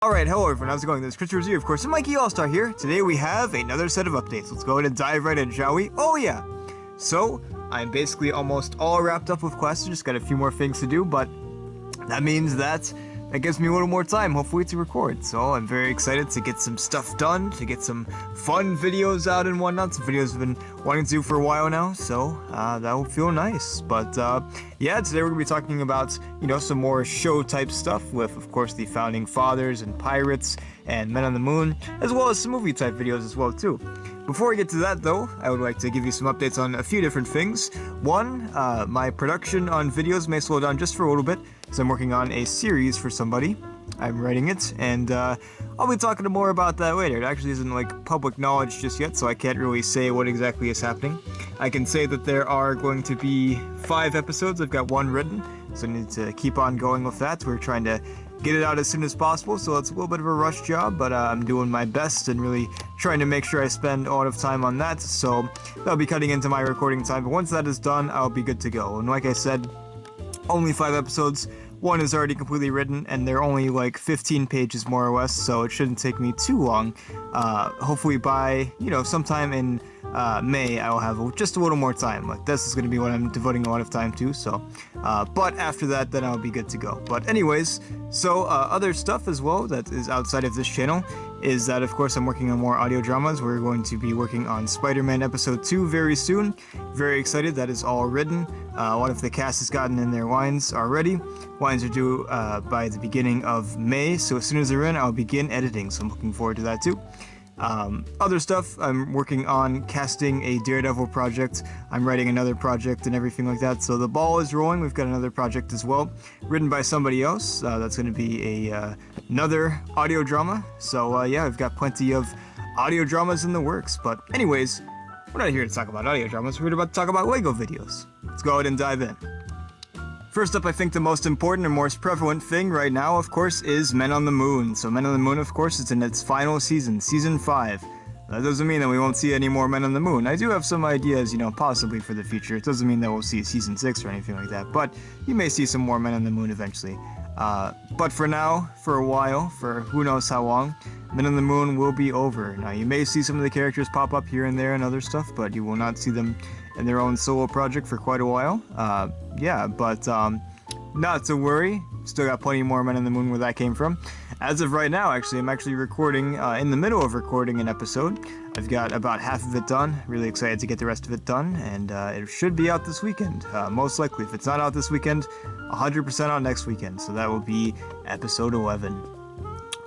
Alright, hello everyone, how's it going? This is Christopher Z, of course, and Mikey All-Star here. Today we have another set of updates. Let's go ahead and dive right in, shall we? Oh yeah! So, I'm basically almost all wrapped up with quests, just got a few more things to do, but that means that gives me a little more time, hopefully, to record. So I'm very excited to get some stuff done, to get some fun videos out and whatnot. Some videos I've been wanting to do for a while now, so that will feel nice. But yeah, today we're going to be talking about, some more show-type stuff with, of course, the Founding Fathers and Pirates and Men on the Moon, as well as some movie-type videos as well, too. Before we get to that, though, I would like to give you some updates on a few different things. One, my production on videos may slow down just for a little bit, because I'm working on a series for somebody. I'm writing it, and I'll be talking more about that later. It actually isn't, public knowledge just yet, so I can't really say what exactly is happening. I can say that there are going to be 5 episodes. I've got 1 written, so I need to keep on going with that. We're trying to get it out as soon as possible, so it's a little bit of a rush job, but I'm doing my best and really trying to make sure I spend a lot of time on that, so that'll be cutting into my recording time, but once that is done, I'll be good to go. And like I said, only 5 episodes. 1 is already completely written, and they're only 15 pages more or less, so it shouldn't take me too long. Hopefully by, sometime in May, I will have just a little more time. This is going to be what I'm devoting a lot of time to, so. But after that, then I'll be good to go. But anyways, so other stuff as well that is outside of this channel is that, of course, I'm working on more audio dramas. We're going to be working on Spider-Man Episode 2 very soon. Very excited. That is all written. A lot of the cast has gotten in their lines already. Lines are due by the beginning of May, so as soon as they're in, I'll begin editing, so I'm looking forward to that too. Other stuff, I'm working on casting a Daredevil project. I'm writing another project and everything like that, so the ball is rolling. We've got another project as well, written by somebody else. That's going to be another audio drama. So yeah, I've got plenty of audio dramas in the works. But anyways, we're not here to talk about audio dramas. We're about to talk about LEGO videos. Let's go ahead and dive in. First up, I think the most important and most prevalent thing right now, of course, is Men on the Moon. So Men on the Moon, of course, is in its final season, Season 5. That doesn't mean that we won't see any more Men on the Moon. I do have some ideas, possibly for the future. It doesn't mean that we'll see Season 6 or anything like that, but you may see some more Men on the Moon eventually. But for now, for a while, for who knows how long, Men on the Moon will be over. Now, you may see some of the characters pop up here and there and other stuff, but you will not see them in their own solo project for quite a while. Yeah, but not to worry. Still got plenty more Men on the Moon where that came from. As of right now, actually, I'm actually recording, in the middle of recording an episode. I've got about half of it done. Really excited to get the rest of it done, and it should be out this weekend. Most likely, if it's not out this weekend, 100% out next weekend. So that will be episode 11.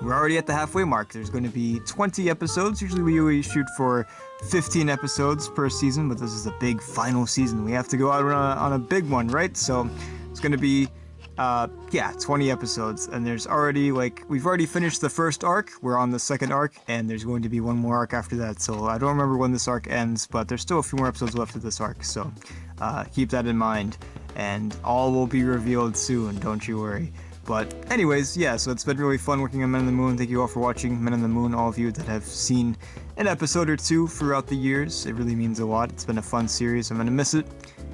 We're already at the halfway mark. There's going to be 20 episodes. Usually we always shoot for 15 episodes per season, but this is the big final season. We have to go out on a big one, right? So it's going to be, 20 episodes. And there's already, we've already finished the first arc. We're on the second arc, and there's going to be one more arc after that. So I don't remember when this arc ends, but there's still a few more episodes left of this arc. So keep that in mind. And all will be revealed soon, don't you worry. But anyways, yeah, so it's been really fun working on Men on the Moon. Thank you all for watching Men on the Moon, all of you that have seen an episode or 2 throughout the years. It really means a lot. It's been a fun series. I'm going to miss it.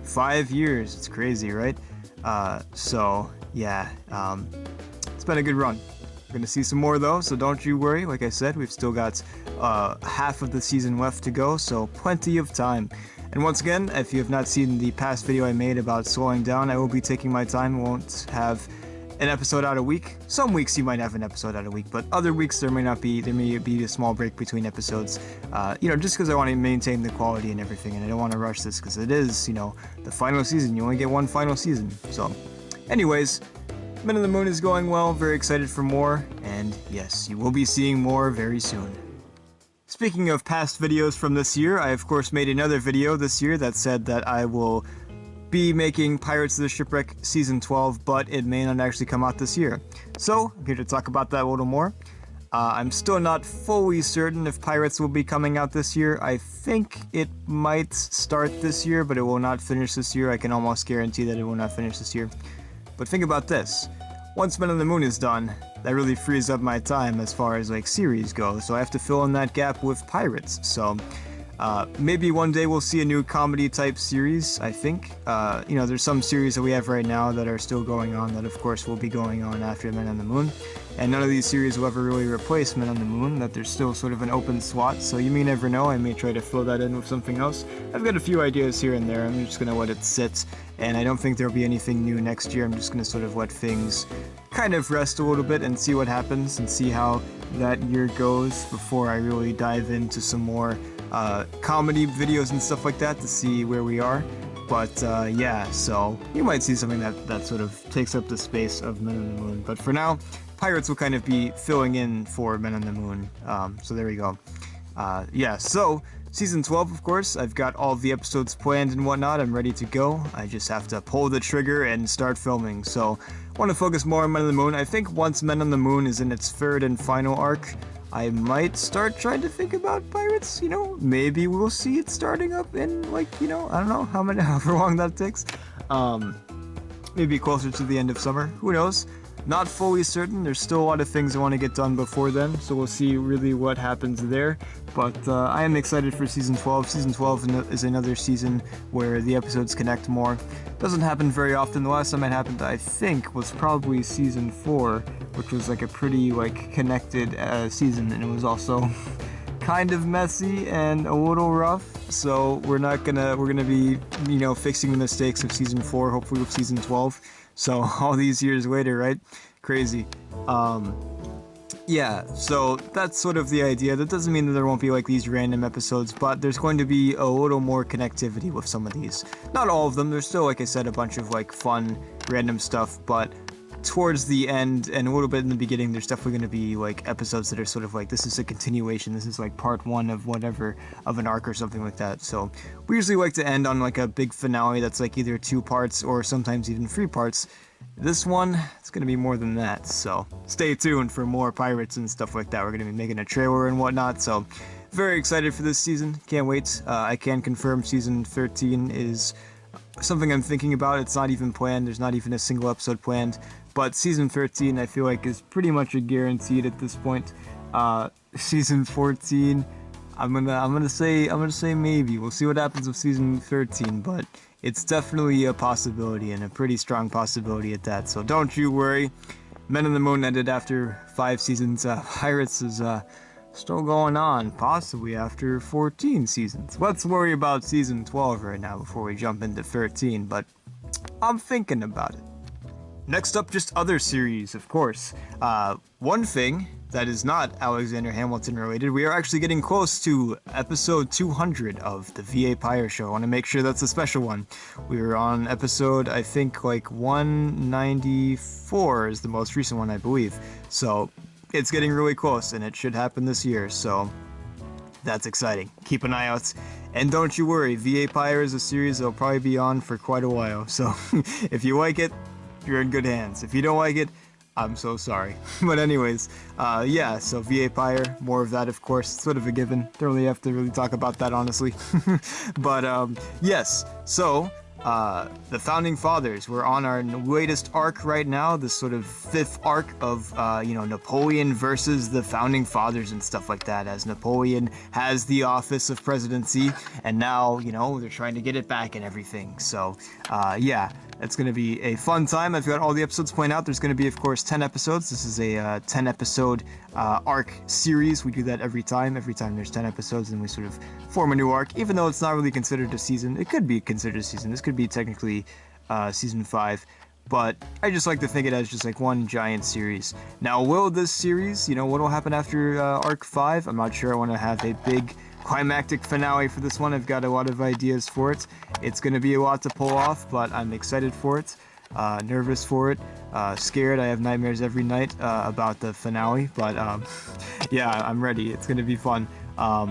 5 years. It's crazy, right? So, yeah, it's been a good run. We're going to see some more, though, so don't you worry. Like I said, we've still got half of the season left to go, so plenty of time. And once again, if you have not seen the past video I made about slowing down, I will be taking my time. I won't have an episode out a week. Some weeks you might have an episode out a week, but other weeks there may not be. There may be a small break between episodes, just because I want to maintain the quality and everything, and I don't want to rush this because it is, the final season. You only get one final season. So, anyways, Men on the Moon is going well. Very excited for more, and yes, you will be seeing more very soon. Speaking of past videos from this year, I of course made another video this year that said that I will be making Pirates of the Shipwreck Season 12, but it may not actually come out this year. So, I'm here to talk about that a little more. I'm still not fully certain if Pirates will be coming out this year. I think it might start this year, but it will not finish this year. I can almost guarantee that it will not finish this year. But think about this. Once Men on the Moon is done, that really frees up my time as far as series go, so I have to fill in that gap with Pirates. So maybe one day we'll see a new comedy type series, I think. There's some series that we have right now that are still going on that of course will be going on after Men on the Moon. and none of these series will ever really replace Men on the Moon, that there's still sort of an open slot, so you may never know, I may try to fill that in with something else. I've got a few ideas here and there, I'm just going to let it sit, and I don't think there'll be anything new next year. I'm just going to sort of let things kind of rest a little bit and see what happens and see how that year goes before I really dive into some more comedy videos and stuff like that to see where we are. But yeah, so you might see something that sort of takes up the space of Men on the Moon. But for now, Pirates will kind of be filling in for Men on the Moon. So there we go. Yeah, so Season 12, of course, I've got all the episodes planned and whatnot. I'm ready to go. I just have to pull the trigger and start filming. So I want to focus more on Men on the Moon. I think once Men on the Moon is in its third and final arc, I might start trying to think about Pirates, maybe we'll see it starting up in, I don't know however long that takes. Maybe closer to the end of summer, who knows? Not fully certain, there's still a lot of things I want to get done before then, so we'll see really what happens there. But I am excited for Season 12. Season 12 is another season where the episodes connect more. Doesn't happen very often. The last time it happened, I think, was probably Season 4, which was a pretty connected season, and it was also kind of messy and a little rough. So we're gonna be fixing the mistakes of Season 4, hopefully with Season 12. So all these years later, right? Crazy. Yeah, so that's sort of the idea. That doesn't mean that there won't be these random episodes, but there's going to be a little more connectivity with some of these. Not all of them. There's still, like I said, a bunch of fun random stuff, but towards the end and a little bit in the beginning, there's definitely going to be episodes that are sort of this is a continuation. This is part one of whatever, of an arc or something like that. So we usually like to end on a big finale that's either 2 parts or sometimes even 3 parts. This one, it's going to be more than that, so stay tuned for more Pirates and stuff like that. We're going to be making a trailer and whatnot, so very excited for this season. Can't wait. I can confirm Season 13 is something I'm thinking about. It's not even planned. There's not even a single episode planned. But Season 13, I feel is pretty much a guaranteed at this point. Season 14, I'm gonna say maybe. We'll see what happens with Season 13, but it's definitely a possibility, and a pretty strong possibility at that. So don't you worry. Men on the Moon ended after 5 seasons. Pirates is still going on, possibly after 14 seasons. Let's worry about Season 12 right now before we jump into 13, but I'm thinking about it. Next up, just other series, of course. One thing that is not Alexander Hamilton related, we are actually getting close to episode 200 of the VA Pyre Show. I want to make sure that's a special one. We were on episode, I think, 194 is the most recent one, I believe. So it's getting really close, and it should happen this year, so that's exciting. Keep an eye out. And don't you worry, VA Pyre is a series that'll probably be on for quite a while, so if you like it, you're in good hands. If you don't like it, I'm so sorry. But anyways, yeah, so VA Pyre, more of that, of course, sort of a given. Don't really have to really talk about that, honestly. But yes, so the Founding Fathers, we're on our latest arc right now, this sort of 5th arc of, Napoleon versus the Founding Fathers and stuff like that, as Napoleon has the office of presidency, and now, they're trying to get it back and everything. So, yeah. It's going to be a fun time. I've got all the episodes planned out. There's going to be, of course, 10 episodes. This is a 10-episode arc series. We do that every time. Every time there's 10 episodes, and we sort of form a new arc, even though it's not really considered a season. It could be considered a season. This could be technically Season 5. But I just like to think it as just one giant series. Now, will this series, what will happen after Arc 5? I'm not sure. I want to have a big climactic finale for this one. I've got a lot of ideas for it. It's going to be a lot to pull off, but I'm excited for it, nervous for it, scared. I have nightmares every night about the finale, but yeah, I'm ready. It's going to be fun. I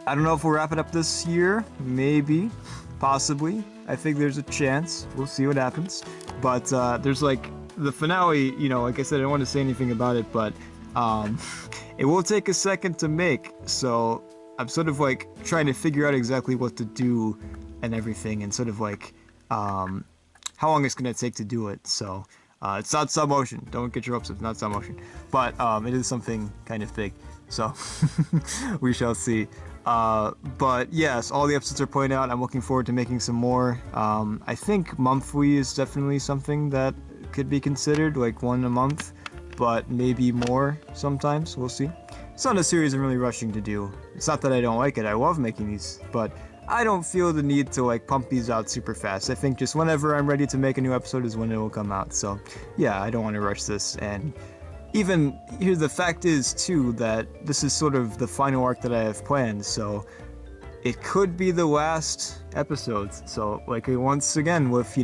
don't know if we'll wrap it up this year. Maybe, possibly. I think there's a chance. We'll see what happens. But there's the finale, like I said, I don't want to say anything about it, but it will take a second to make, so I'm sort of trying to figure out exactly what to do and everything, and sort of how long it's going to take to do it. So it's not stop motion. Don't get your hopes up. It's not stop motion. But it is something kind of big. So we shall see. But yes, all the episodes are planned out. I'm looking forward to making some more. I think monthly is definitely something that could be considered, one a month. but maybe more sometimes. We'll see. It's not a series I'm really rushing to do. It's not that I don't like it. I love making these, but I don't feel the need to like pump these out super fast. I think just whenever I'm ready to make a new episode is when it will come out. So yeah, I don't want to rush this. And even here, the fact is too that this is sort of the final arc that I have planned. So it could be the last episodes. So like once again with,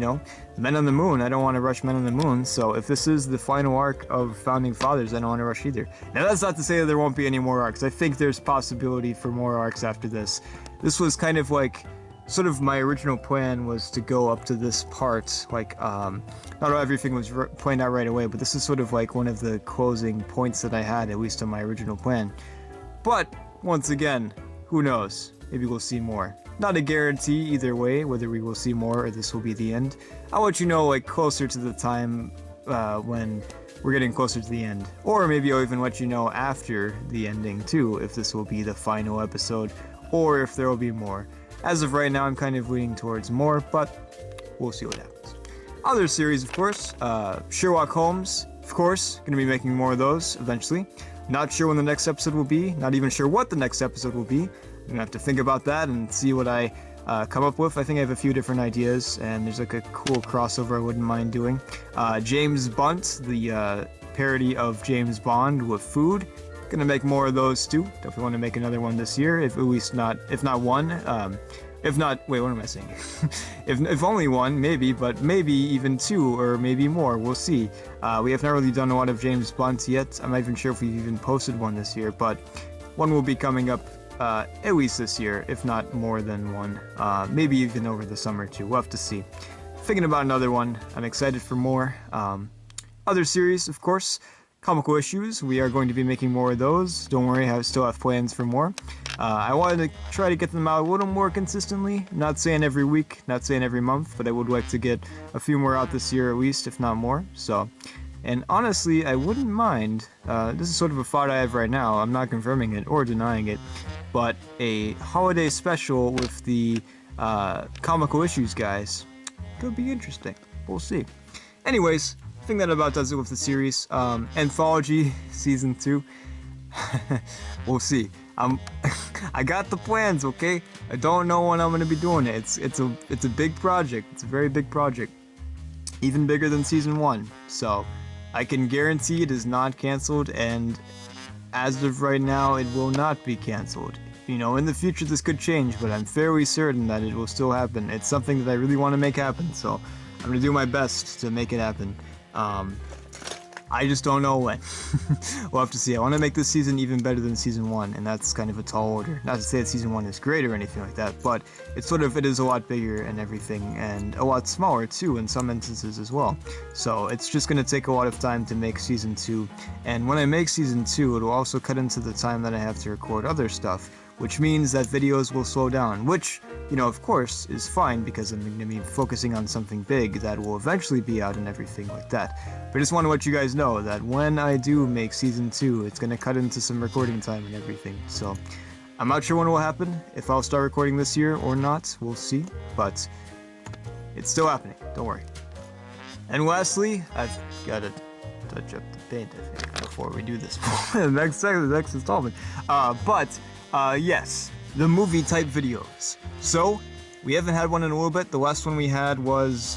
Men on the Moon, I don't want to rush Men on the Moon. So if this is the final arc of Founding Fathers, I don't want to rush either. Now that's not to say that there won't be any more arcs. I think there's possibility for more arcs after this. This was kind of like, sort of my original plan was to go up to this part, like, not everything was planned out right away, but this is sort of like one of the closing points that I had, at least on my original plan. But, once again, who knows? Maybe we'll see more. Not a guarantee either way, whether we will see more or this will be the end. I'll let you know, like, closer to the time, when we're getting closer to the end. Or maybe I'll even let you know after the ending, too, if this will be the final episode, or if there will be more. As of right now, I'm kind of leaning towards more, but we'll see what happens. Other series, of course, Sherlock Holmes, of course, going to be making more of those eventually. Not sure when the next episode will be, not even sure what the next episode will be. I'm going to have to think about that and see what I come up with. I think I have a few different ideas, and there's like a cool crossover I wouldn't mind doing. James Bond, the parody of James Bond with food. Gonna make more of those too. Definitely want to make another one this year, if not one. If not, wait, what am I saying? if only one, maybe, but maybe even two or maybe more. We'll see. We have not really done a lot of James Bond yet. I'm not even sure if we've even posted one this year, but one will be coming up at least this year, if not more than one. Maybe even over the summer too. We'll have to see. Thinking about another one. I'm excited for more. Other series, of course. Comical issues, we are going to be making more of those. Don't worry, I still have plans for more. I wanted to try to get them out a little more consistently. Not saying every week, not saying every month, but I would like to get a few more out this year at least, if not more. So, and honestly, I wouldn't mind, this is sort of a thought I have right now, I'm not confirming it or denying it, but a holiday special with the comical issues guys could be interesting. We'll see. Anyways, I think that about does it with the series. Anthology Season 2. We'll see. I got the plans, okay? I don't know when I'm gonna be doing it. It's a big project. It's a very big project. Even bigger than Season 1. So, I can guarantee it is not canceled, and as of right now, it will not be canceled. In the future this could change, but I'm fairly certain that it will still happen. It's something that I really want to make happen, so I'm gonna do my best to make it happen. I just don't know when. We'll have to see. I want to make this season even better than Season 1, and that's kind of a tall order. Not to say that Season 1 is great or anything like that, but it is a lot bigger and everything, and a lot smaller too in some instances as well. So it's just going to take a lot of time to make Season 2, and when I make Season 2, it will also cut into the time that I have to record other stuff, which means that videos will slow down, which, of course, is fine because I'm going to be focusing on something big that will eventually be out and everything like that. But I just want to let you guys know that when I do make Season 2, it's going to cut into some recording time and everything. So, I'm not sure when it will happen, if I'll start recording this year or not, we'll see, but it's still happening, don't worry. And lastly, I've got to touch up the paint, I think, before we do this. the next installment. Yes, the movie type videos. So, we haven't had one in a little bit. The last one we had was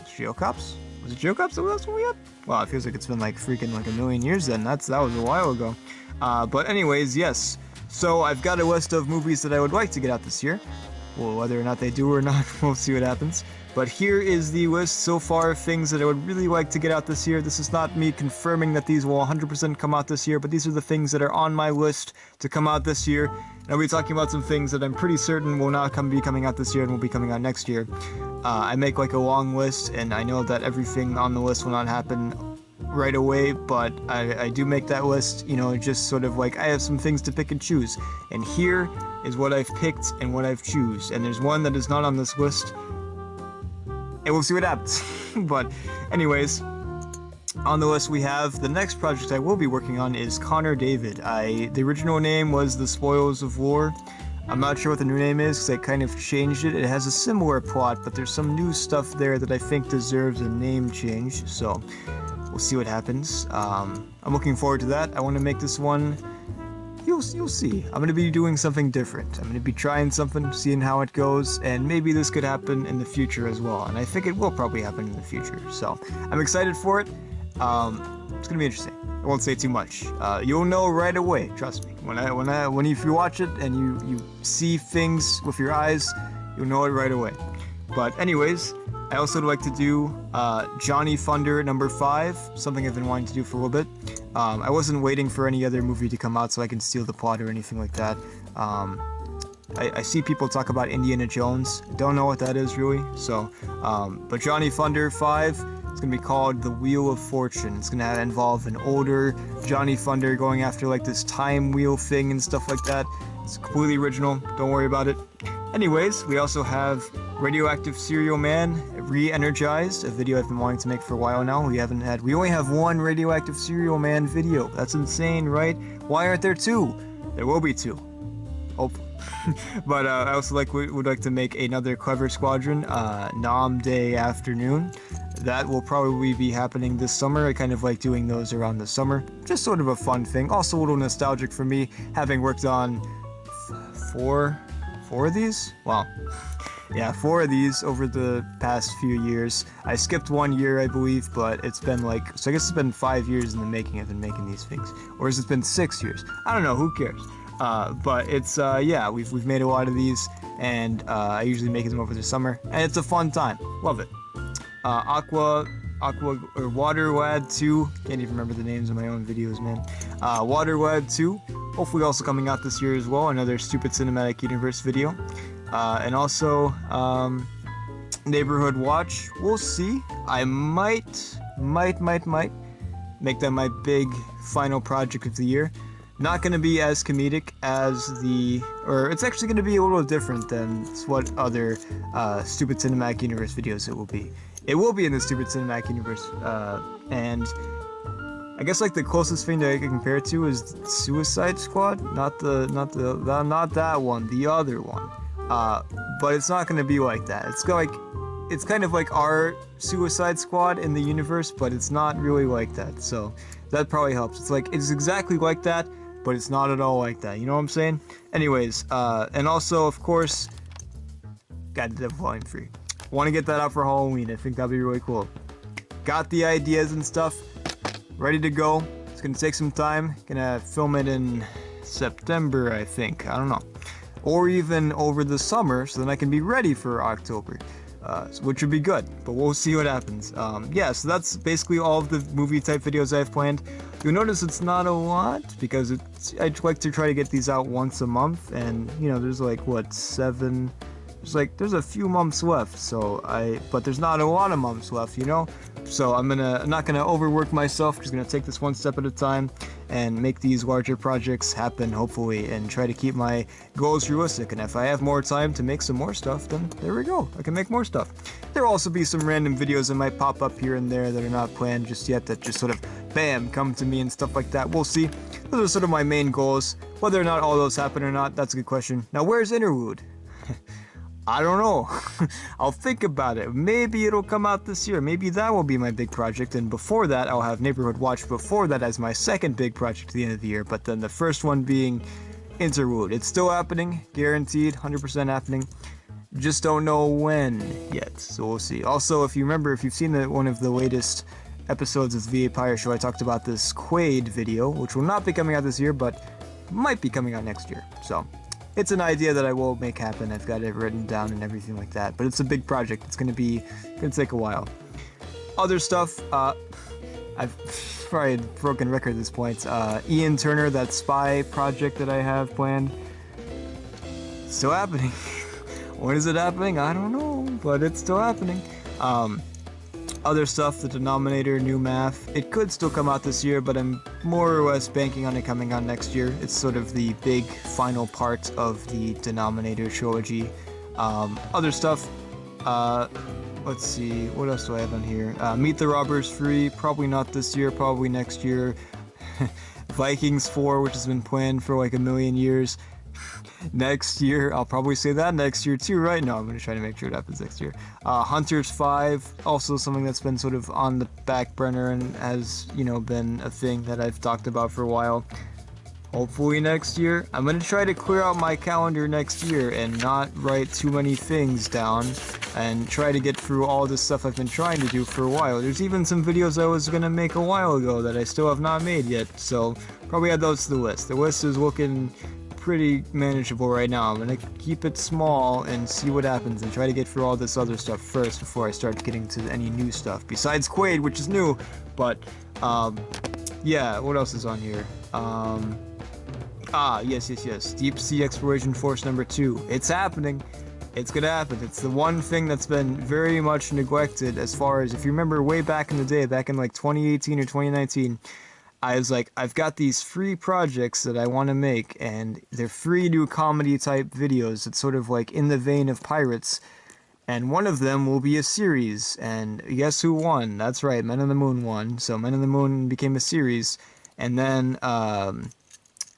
Geocops? Was it Geocops the last one we had? Wow, it feels like it's been like freaking like a million years then. That was a while ago. But anyways, yes. So I've got a list of movies that I would like to get out this year. Well, whether or not they do or not, we'll see what happens. But here is the list so far of things that I would really like to get out this year. This is not me confirming that these will 100% come out this year, but these are the things that are on my list to come out this year. And I'll be talking about some things that I'm pretty certain will not be coming out this year and will be coming out next year. I make like a long list, and I know that everything on the list will not happen right away, but I do make that list, just sort of like I have some things to pick and choose. And here is what I've picked and what I've choose. And there's one that is not on this list, and we'll see what happens. But anyways, on the list we have the next project I will be working on is Connor David. The original name was The Spoils of War. I'm not sure what the new name is because I kind of changed it. It has a similar plot, but there's some new stuff there that I think deserves a name change. So we'll see what happens. I'm looking forward to that. I want to make this one. You'll see. I'm going to be doing something different. I'm going to be trying something, seeing how it goes, and maybe this could happen in the future as well. And I think it will probably happen in the future. So I'm excited for it. It's going to be interesting. I won't say too much. You'll know right away. Trust me. If you watch it and you see things with your eyes, you'll know it right away. But anyways, I also would like to do Johnny Thunder number 5, something I've been wanting to do for a little bit. I wasn't waiting for any other movie to come out so I can steal the plot or anything like that. I see people talk about Indiana Jones. Don't know what that is really. So, but Johnny Thunder 5 is going to be called The Wheel of Fortune. It's going to involve an older Johnny Thunder going after like this time wheel thing and stuff like that. It's completely original. Don't worry about it. Anyways, we also have Radioactive Cereal Man re-energized, a video I've been wanting to make for a while now. We only have one Radioactive Cereal Man video. That's insane, right? Why aren't there 2? There will be 2. Hopefully. But I also would like to make another Clever Squadron, Nom Day Afternoon. That will probably be happening this summer. I kind of like doing those around the summer. Just sort of a fun thing. Also a little nostalgic for me, having worked on 4 of these? Wow. Yeah, 4 of these over the past few years. I skipped 1 year, I believe, but it's been so I guess it's been 5 years in the making. I've been making these things. Or has it been 6 years? I don't know, who cares? But it's, yeah, we've made a lot of these, and I usually make them over the summer, and it's a fun time. Love it. Water Lad 2, can't even remember the names of my own videos, man. Water Lad 2, hopefully also coming out this year as well, another Stupid Cinematic Universe video. And also, Neighborhood Watch, we'll see. I might make that my big final project of the year. Not going to be as comedic as it's actually going to be a little different than what other Stupid Cinematic Universe videos it will be. It will be in the Stupid Cinematic Universe, and I guess like the closest thing that I can compare it to is Suicide Squad, not that one, the other one. But it's not going to be like that. It's kind of like our Suicide Squad in the universe, but it's not really like that. So that probably helps. It's exactly like that, but it's not at all like that. You know what I'm saying? Anyways, and also of course, got the volume free. Want to get that out for Halloween. I think that'd be really cool. Got the ideas and stuff ready to go. It's gonna take some time. Gonna film it in September, I think. I don't know. Or even over the summer, so then I can be ready for October, which would be good, but we'll see what happens. Yeah, so that's basically all of the movie type videos I've planned. You'll notice it's not a lot, because I'd like to try to get these out once a month, and, you know, there's like, what, 7... There's a few months left, but there's not a lot of months left, you know? So I'm not gonna overwork myself, just gonna take this one step at a time and make these larger projects happen, hopefully, and try to keep my goals realistic. And if I have more time to make some more stuff, then there we go, I can make more stuff. There'll also be some random videos that might pop up here and there that are not planned just yet, that just sort of, bam, come to me and stuff like that. We'll see. Those are sort of my main goals. Whether or not all those happen or not, that's a good question. Now, where's Interlude? I don't know. I'll think about it. Maybe it'll come out this year. Maybe that will be my big project. And before that, I'll have Neighborhood Watch before that as my second big project at the end of the year. But then the first one being Interlude. It's still happening. Guaranteed. 100% happening. Just don't know when yet. So we'll see. Also, if you've seen one of the latest episodes of the VA Pyre Show, I talked about this Quaid video, which will not be coming out this year, but might be coming out next year. So it's an idea that I will make happen. I've got it written down and everything like that. But it's a big project. It's gonna take a while. Other stuff, I've probably a broken record at this point. Ian Turner, that spy project that I have planned, still happening. When is it happening? I don't know, but it's still happening. Other stuff, the Denominator, New Math, it could still come out this year, but I'm more or less banking on it coming out next year. It's sort of the big final part of the Denominator trilogy. Other stuff, let's see, what else do I have on here? Meet the Robbers Free, probably not this year, probably next year. Vikings 4, which has been planned for like a million years. Next year, I'll probably say that next year too, right? No, I'm going to try to make sure it happens next year. Hunters 5, also something that's been sort of on the back burner and has, been a thing that I've talked about for a while. Hopefully next year. I'm going to try to clear out my calendar next year and not write too many things down and try to get through all this stuff I've been trying to do for a while. There's even some videos I was going to make a while ago that I still have not made yet, so probably add those to the list. The list is looking pretty manageable right now. I'm going to keep it small and see what happens and try to get through all this other stuff first before I start getting to any new stuff. Besides Quaid, which is new, but yeah, what else is on here? Yes. Deep Sea Exploration Force number 2. It's happening. It's gonna happen. It's the one thing that's been very much neglected as far as, if you remember way back in the day, back in like 2018 or 2019, I was like, I've got these free projects that I want to make, and they're free new comedy type videos. It's sort of like in the vein of Pirates, and one of them will be a series, and guess who won? That's right, Men on the Moon won. So Men on the Moon became a series, and then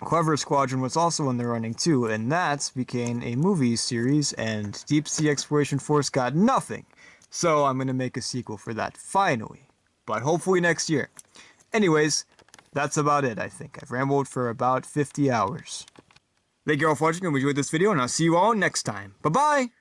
Clever Squadron was also in the running too, and that became a movie series, and Deep Sea Exploration Force got nothing. So I'm going to make a sequel for that, finally. But hopefully next year. Anyways, that's about it, I think. I've rambled for about 50 hours. Thank you all for watching, and enjoyed this video, and I'll see you all next time. Bye-bye!